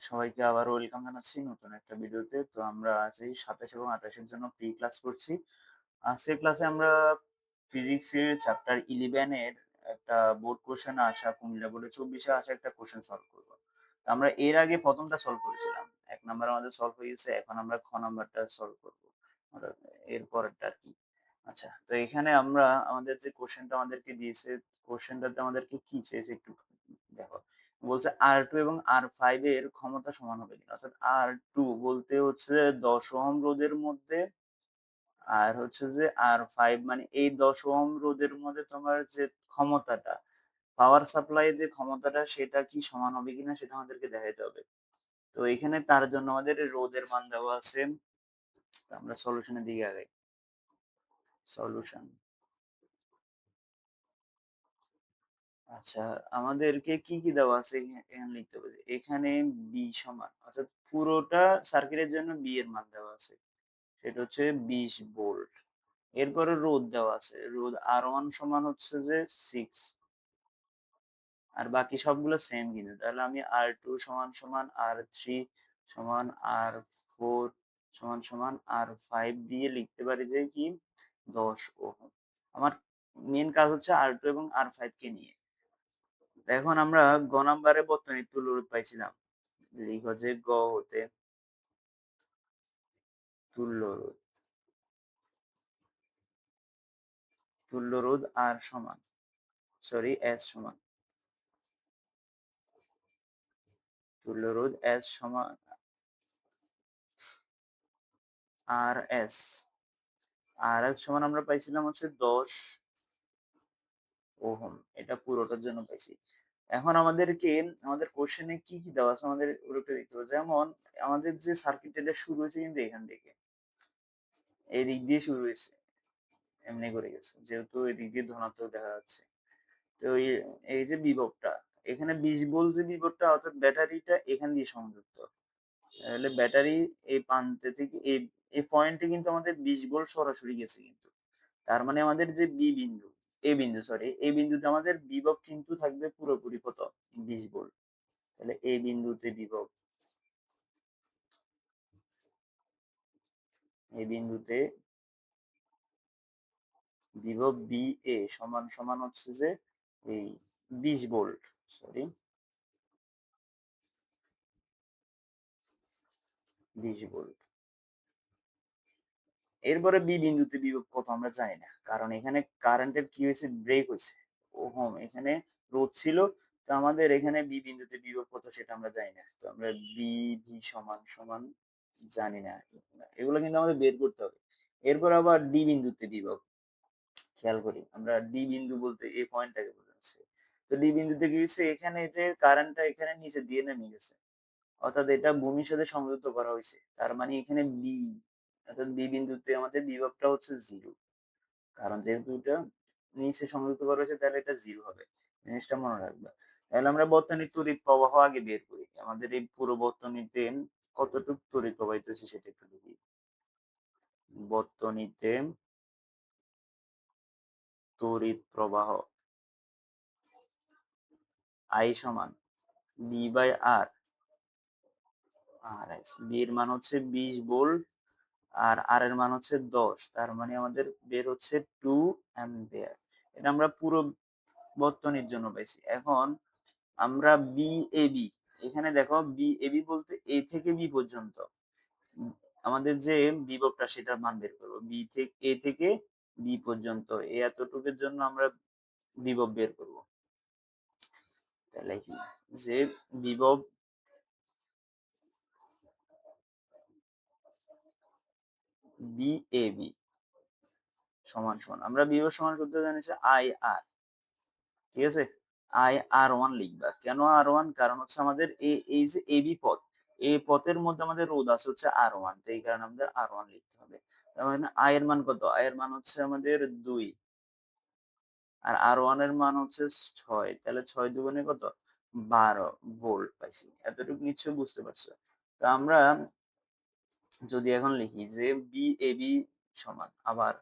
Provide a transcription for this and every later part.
সবাইকে আবার ওয়েলকাম জানাচ্ছি নতুন একটা ভিডিওতে। তো আমরা আজ এই ২৭ এবং ২৮ এর জন্য প্রি ক্লাস করছি। আজকের ক্লাসে আমরা ফিজিক্সের চ্যাপ্টার 11 এর একটা বোর্ড কোয়েশ্চেন আসা, কুমিল্লা বোর্ডে 24 এ আসা একটা কোয়েশ্চেন সলভ করব। তো আমরা এর আগে প্রথমটা সলভ করেছিলাম। ১ নাম্বার আমাদের সলভ হয়ে গেছে। এখন আমরা খ নাম্বারটা সলভ করব। অর্থাৎ এর পরেরটা আরকি। আচ্ছা, তো এখানে আমরা আমাদের যে কোয়েশ্চেনটা আমাদেরকে দিয়েছে, কোয়েশ্চেনটাতে আমাদেরকে কি চেয়েছে একটু দেখো। বলছে R2 এবং R5 এর ক্ষমতা সমান হবে কিনা? অর্থাৎ R2 বলতে হচ্ছে ১০ ওহম রোধের মধ্যে, আর হচ্ছে যে R5 মানে এই ১০ ওহম রোধের মধ্যে তোমার যে ক্ষমতাটা, পাওয়ার সাপ্লাই এর যে ক্ষমতাটা সেটা কি সমান হবে কিনা সেটা আমাদেরকে দেখাইতে হবে। তো এখানে তার জন্য আমাদের রোধের মান দেওয়া আছে। তো আমরা সলিউশনের দিকে আগাই। সলিউশন। আচ্ছা, আমাদেরকে কি, কি দেওয়া আছে এখানে লিখতে হবে। এখানে B সমান অর্থাৎ পুরোটা সার্কিটের জন্য B এর মান দেওয়া আছে। সেটা হচ্ছে 20 ভোল্ট। এরপরে রোধ দেওয়া আছে। রোধ R1 সমান হচ্ছে যে 6, আর বাকি সবগুলো সেম কিন্তু। তাহলে আমি R2 সমান সমান R3 সমান R4 সমান সমান R5 দিয়ে লিখতে পারি যে কি 10 ওহম। আমার মেন কাজ হচ্ছে R2 এবং R5 কে নিয়ে। এখন আমরা গ নাম্বারে বর্তনীর তুল্য রোধ পাইছিলাম। লিখো যে গ হতে তুল্য রোধ, তুল্য রোধ R সমান S সমান, তুল্য রোধ S সমান RS। RS সমান আমরা পাইছিলাম হচ্ছে 10 ওহম। এটা পুরোটার জন্য পাইছি। এখন আমাদেরকে আমাদের কোশ্চেনে কি, কি দেওয়া আছে আমাদের ওটা দেখতে হবে। যেমন আমাদের যে সার্কিট এটা শুরু হয়েছে কিন্তু এখান থেকে। এই দিক দিয়ে শুরু হয়েছে। এমনি করে গেছে। যেহেতু এদিক দিয়ে ধনাত্মক দেখা যাচ্ছে। তো এই যে বিভবটা, এখানে 20 ভোল্ট যে বিভবটা অর্থাৎ ব্যাটারিটা এখান দিয়ে সংযুক্ত। তাহলে ব্যাটারি এই প্রান্তে থেকে এই পয়েন্টে কিন্তু আমাদের 20 ভোল্ট সরাসরি গেছে কিন্তু। তার মানে আমাদের যে বি বিন্দু, এ বিন্দু সরি, এই বিন্দুতে আমাদের বিভব কিন্তু থাকবে পুরোপুরি কত? 20 ভোল্ট। তাহলে এই বিন্দুতে বিভব, এই বিন্দুতে বিভব BA সমান সমান হচ্ছে যে এই 20 ভোল্ট, সরি 20 ভোল্ট। এরপরে বি বিন্দুতে বিভব কত আমরা জানি না, কারণ এখানে কারেন্টের কি হয়েছে, ব্রেক হয়েছে। ওহম এখানে রোধ ছিল। তো আমাদের এখানে বি বিন্দুতে বিভব কত সেটা আমরা জানি না। তো আমরা বি ভি সমান সমান জানি না। এগুলো কিন্তু আমাদের বের করতে হবে। এরপর আবার ডি বিন্দুতে বিভব, খেয়াল করি আমরা ডি বিন্দু বলতে এই পয়েন্টটাকে বোঝাচ্ছে। তো ডি বিন্দুতে কি হয়েছে, এখানে যে কারেন্টটা এখানে নিচে দিয়ে নেমে গেছে, অর্থাৎ এটা ভূমির সাথে সংযুক্ত করা হয়েছে। তার মানে এখানে বি, অর্থাৎ বি বিন্দুতে আমাদের বিভবটা হচ্ছে 0, কারণ যেহেতু এটা নিচে সংযুক্ত করা হয়েছে তাহলে এটা 0 হবে। জিনিসটা মনে রাখবে। তাহলে আমরা বর্তনীর তড়িৎ প্রবাহ আগে বের করি। আমাদের এই পুরো বর্তনীতে কতটুকু তড়িৎ প্রবাহিত হচ্ছে সেটা একটু দেখি। বর্তনীতে তড়িৎ প্রবাহ I সমান বি বাই আর, আর এস। বি এর মান হচ্ছে 20 ভোল্ট আর আর এর মান হচ্ছে 10। তার মানে আমাদের বের হচ্ছে 2 অ্যাম্পিয়ার। এটা আমরা পুরো বর্তনীর জন্য পাইছি। এখন আমরা বিএবি, এখানে দেখো বিএবি বলতে এ থেকে বি পর্যন্ত আমাদের যে বিভবটা সেটার মান বের করবো। বি থেকে এ থেকে বি পর্যন্ত এই এতটুকুর জন্য আমরা বিভব বের করব। তাহলে কি যে বিভব বিএবি সমান সমান, আমরা বিভব সমান সূত্র জানিছি আই আর, ঠিক আছে। I R1 লিখবা। কেন R1? কারণ হচ্ছে আমাদের এই যে এবি পথ, এই পথের মধ্যে আমাদের রোধ আছে হচ্ছে R1, তো এই কারণে আমাদের R1 লিখতে হবে। তার মানে I এর মান কত? I এর মান হচ্ছে আমাদের 2 আর R1 এর মান হচ্ছে 6। তাহলে 6 দুগুণে কত? 12 ভোল্ট পাইছি। এতটুকু নিশ্চয়ই বুঝতে পারছো। তো আমরা যদি এখন লিখি যে বিএবি সমান আবার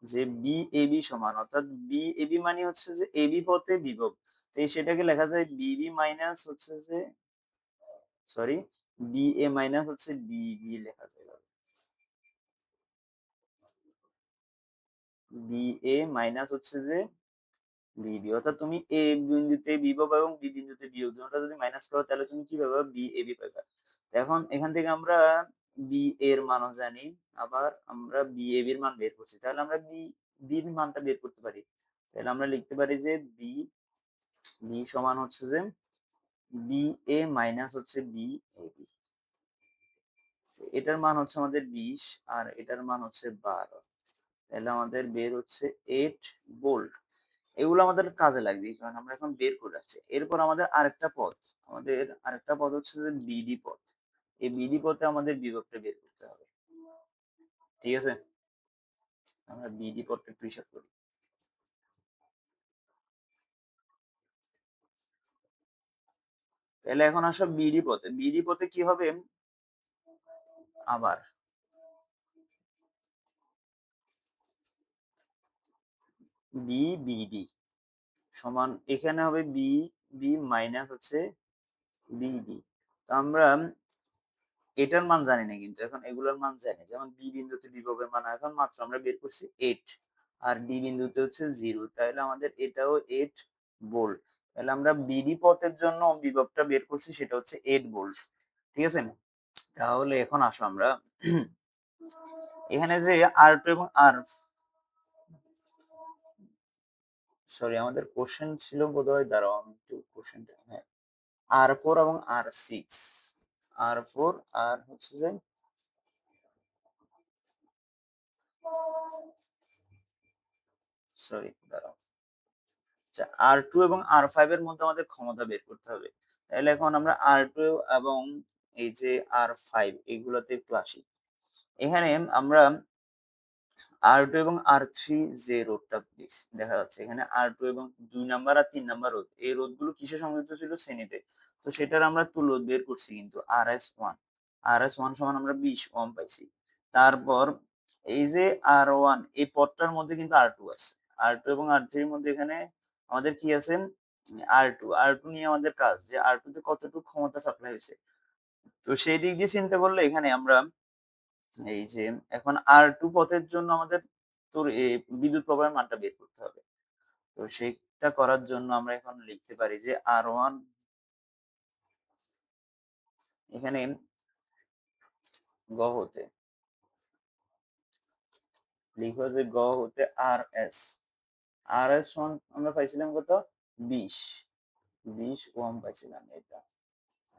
যে বিএবি সমান, অর্থাৎ বিএবি মানে হচ্ছে যে এবি পথে বিভব। তো সেটাকে লেখা যায় বিবি মাইনাস হচ্ছে যে সরি বিএ মাইনাস হচ্ছে বিবি লেখা যায় বিএ মাইনাস হচ্ছে যে বিবি, অর্থাৎ তুমি এ বিন্দুতে বিভব এবং বি বিন্দুতে বিয়োগ দুটোটা যদি মাইনাস করো তাহলে তুমি কি পাবে বি এ বি পাবে। এখন এখান থেকে আমরা বি এর মানও জানি, আবার আমরা বি এ বির মান বের করছি, তাহলে আমরা বি বির মানটা বের করতে পারি। তাহলে আমরা লিখতে পারি যে বি বি সমান হচ্ছে যে বি এ মাইনাস হচ্ছে বি এ বি। এটার মান হচ্ছে আমাদের 20 আর এটার মান হচ্ছে 12, তাহলে আমাদের বের হচ্ছে 8 ভোল্ট। এগুলো আমাদের কাজে লাগবে কারণ আমরা এখন বের করে রাখছি। এরপর আমাদের আরেকটা পদ হচ্ছে যে বিডি পদ। এই বিডি পদে আমাদের বিভবটা বের করতে হবে, ঠিক আছে? আমরা বিডি পদটা একটু হিসাব করি। তাহলে এখন আসো বিডি পদে কি হবে, আবার বি বিডি সমান এখানে হবে বি বি মাইনাস হচ্ছে বিডি। তো আমরা এটার মান জানি না, কিন্তু এখন এগুলোর মান জানি, যেমন বি বিন্দুতে বিভবের মান এখন মাত্র আমরা বের করছি 8 আর ডি বিন্দুতে হচ্ছে 0, তাহলে আমাদের এটাও 8 ভোল্ট। তাহলে আমরা বিডি পথের জন্য বিভবটা বের করছি, সেটা হচ্ছে 8 ভোল্ট, ঠিক আছে? তাহলে এখন আসো আমরা এখানে যে আর টু এবং আর সরি আমাদের কোশ্চেন ছিল বোধহয়, দাঁড়াও আমি একটু কোশ্চেনটা, হ্যাঁ, আর4 এবং আর6, আর4 আর হচ্ছে যে সরি দাঁড়াও, আচ্ছা আর2 এবং আর5 এর মধ্যে আমাদের ক্ষমতা বের করতে হবে। তাহলে এখন আমরা আর2 এবং এই যে আর5 এগুলোতে একটু আসি। এখানে আমরা আর2 এবং আর3 যে রোধটা দেখা যাচ্ছে এখানে আর2 এবং 2 নাম্বার আর 3 নাম্বার রোধ, এই রোধগুলো কিসে সংযুক্ত ছিল, শ্রেণীতে। তো সেটার আমরা তুল্য রোধ বের করছি, কিন্তু আর এস ওয়ান সমান আমরা 20 ওহম পাইছি। তারপর এই যে আর1 এই পদটার মধ্যে কিন্তু আর2 আছে, আর2 এবং আর3 এর মধ্যে এখানে আমাদের কি আছে, আর টু নিয়ে আমাদের কাজ যে আর2 তে কতটুকু ক্ষমতা সাপ্লাই হয়েছে। তো সেই দিক দিয়ে চিন্তা করলে এখানে আমরা এই যে এখন আর2 পথের জন্য আমাদের তোর বিদ্যুৎ প্রবাহের মানটা বের করতে হবে। তো সেটা করার জন্য আমরা এখন লিখতে পারি যে আর1 এখানে গ হতে লিখবো যে গ হতে আর এস সমান আমরা পাইছিলাম কত, 20 ওহম পাইছিলাম। এটা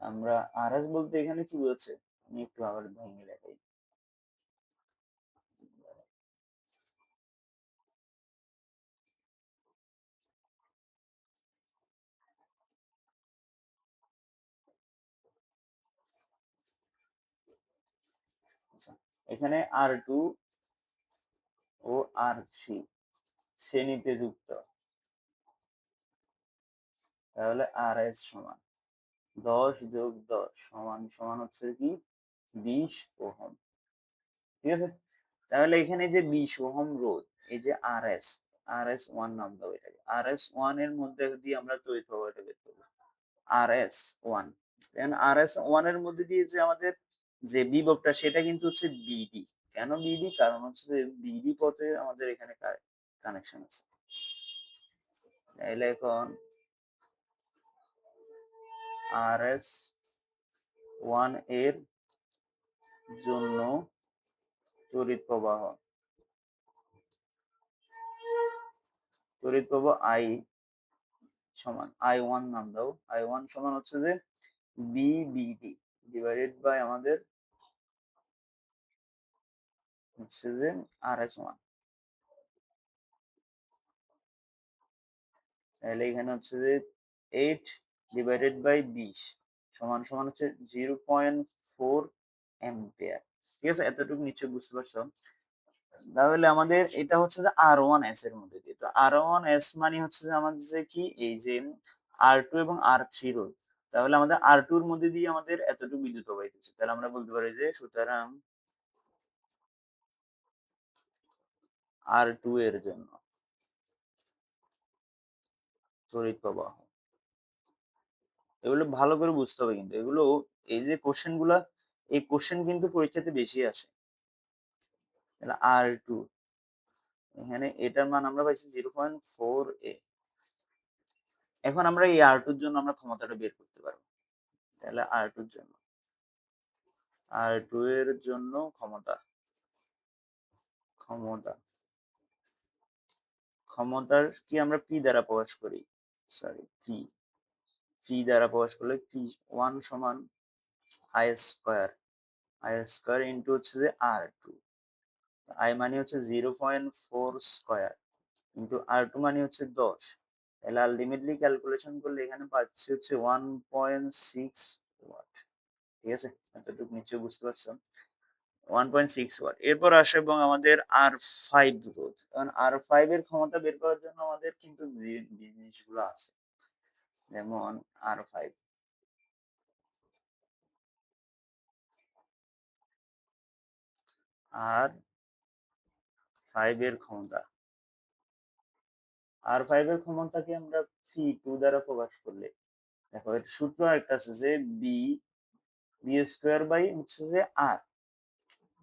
আমরা আর এস বলতে এখানে কি বলছে, আমি একটু আবার ভেঙে দেখাই। আচ্ছা, এখানে আর2 ও আর3 শ্রেণীতে যুক্ত, তাহলে আর এস সমান 10 যোগ 10 সমান সমান হচ্ছে কি 20 ওহম, ঠিক আছে? তাহলে এখানে যে 20 ওহম রোধ, এই যে আর এস ওয়ান নাম দাও এটাকে, আর এস ওয়ান এর মধ্যে দিয়ে আমরা তড়িৎ প্রবাহটা বের করবো, আর এস ওয়ান, আর এস ওয়ান এর মধ্যে দিয়ে যে আমাদের যে বিভবটা সেটা কিন্তু হচ্ছে বিডি। কেন বিডি, কারণ হচ্ছে যে বিডি পথে আমাদের এখানে কানেকশন আছে। তাহলে এখন আর এস ওয়ান এর জন্য তড়িৎ প্রবাহ আই সমান I1 নাম দাও, I1 সমান হচ্ছে যে বিবিডি ডিভাইডেড বাই আমাদের হচ্ছে যে আর এস ওয়ান। তাহলে এখানে হচ্ছে যে 8 ডিভাইডেড বাই 20 সমান সমান হচ্ছে 0.4 অ্যাম্পিয়ার, ঠিক আছে? এতটুকু নিশ্চয়ই বুঝতে পারছো। তাহলে আমাদের এটা হচ্ছে যে আর1এস এর মধ্যে দিয়ে, তো আর1এস মানে হচ্ছে যে আমাদের যে কি এই যে আর2 এবং আর3 রোধ, তাহলে আমাদের আর2 এর মধ্যে দিয়ে আমাদের এতটুকু বিদ্যুৎ প্রবাহিত হচ্ছে, তাহলে আমরা বলতে পারি যে সুতরাং আর2 এর জন্য তড়িৎ প্রবাহ এগুলো ভালো করে বুঝতে হবে কিন্তু। এগুলো এই যে কোশ্চেন গুলা, এই কোশ্চেন কিন্তু পরীক্ষাতে বেশি আসে। তাহলে R2 এখানে এটার মান আমরা পাইছি 0.4a। এখন আমরা এই R2 এর জন্য আমরা ক্ষমতাটা বের করতে পারবো। তাহলে R2 এর জন্য, R2 এর জন্য ক্ষমতা, ক্ষমতা ক্ষমতার কি আমরা P দ্বারা প্রকাশ করি, সরি P দ্বারা প্রকাশ করলে P1 সমান I স্কয়ার ইন্টু হচ্ছে যে R2। I মানে হচ্ছে 0.4 স্কয়ার ইন্টু R2 মানে হচ্ছে 10। তাহলে আলটিমেটলি ক্যালকুলেশন করলে এখানে পাচ্ছি হচ্ছে 1.6 ওয়াট। ঠিক আছে, এতটুকু নিশ্চয়ই বুঝতে পারছো। 1.6 ওয়াট। এরপর আসে এবং আমাদের R5 রোধ। কারণ R5 এর ক্ষমতা বের করার জন্য আমাদের কিন্তু যে জিনিসগুলো আছে, যেমন R5, R5 এর ক্ষমতা, R5 এর ক্ষমতাকে আমরা P2 দ্বারা প্রকাশ করলে, দেখো এর সূত্র একটা আছে যে বি স্কোয়ার বাই হচ্ছে যে আর।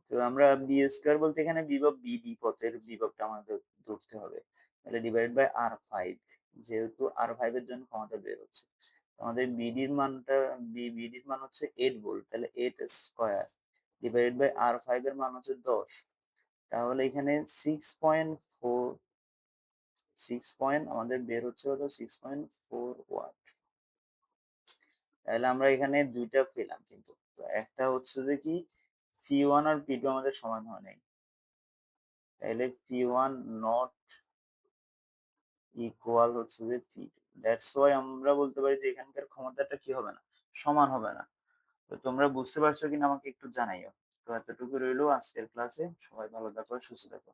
তো আমরা বি স্কোয়ার বলতে এখানে বিভব বিডি পথের বিভবটা আমাদের ধরতে হবে। তাহলে ডিভাইড বাই R5, যেহেতু R5 এর জন্য ক্ষমতা বের হচ্ছে, আমাদের বিডির মান হচ্ছে 8 ভোল্ট, তাহলে 8 স্কয়ার ডিভাইড বাই R5 এর মান হচ্ছে 10। তাহলে এখানে 6.4, আমাদের বের হচ্ছে হলো 6.4 ওয়াট। তাহলে আমরা এখানে দুইটা পেলাম, কিন্তু তো একটা হচ্ছে যে কি P1 আর P2 আমাদের সমান হয় নাই, তাহলে P1 নট ইকুয়াল হচ্ছে যে P2। দ্যাটস ওয়াই আমরা বলতে পারি যে এখানকার ক্ষমতাটা কি হবে না, সমান হবে না। তো তোমরা বুঝতে পারছো কিনা আমাকে একটু জানাইও। তো এতটুকু রইলো আজকের ক্লাসে। সবাই ভালো থাকো, সুস্থ থাকো।